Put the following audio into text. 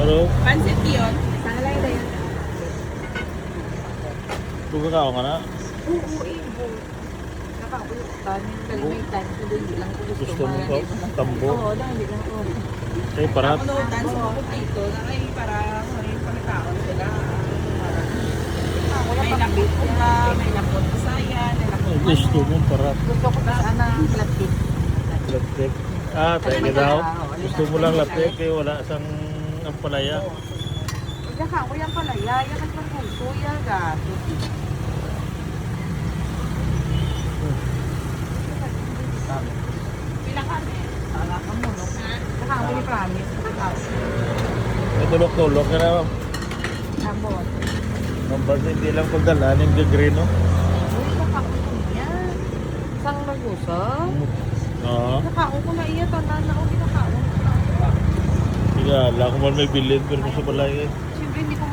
Pero, Pansit yun. Sana lang yun. bugakao ka na. Oo, ibo. Nakakulutan yung kalimitan. Hindi lang ko Gusto mo ba? Tambo. Oo, hindi lang ko. Kaya parat. Nakunutan sa mga dito na ay para may pagkakaon sila. May lapot uga, may lapot sayan, may lapot Gusto mo parat. Gusto ko sana plastic. Laptek. Ah, tayo daw. Gusto mo lang laptek kaya wala sang ampalaya. Ika ko yan pala. Yan ang magpuso. Yan gato. Pila kami. Wala ka mo, no? Saka ako ni promise. May tulok-tulok ka na. Ambot. Nambas hindi lang pagdala ng gagreen, no? Uy, saka ko yan. Isang nagusa. Oo. Saka ko na iya. Tanan na ako kinakaon. Sige, ala ko man may bilin pero sa balay eh. Siyempre, hindi ko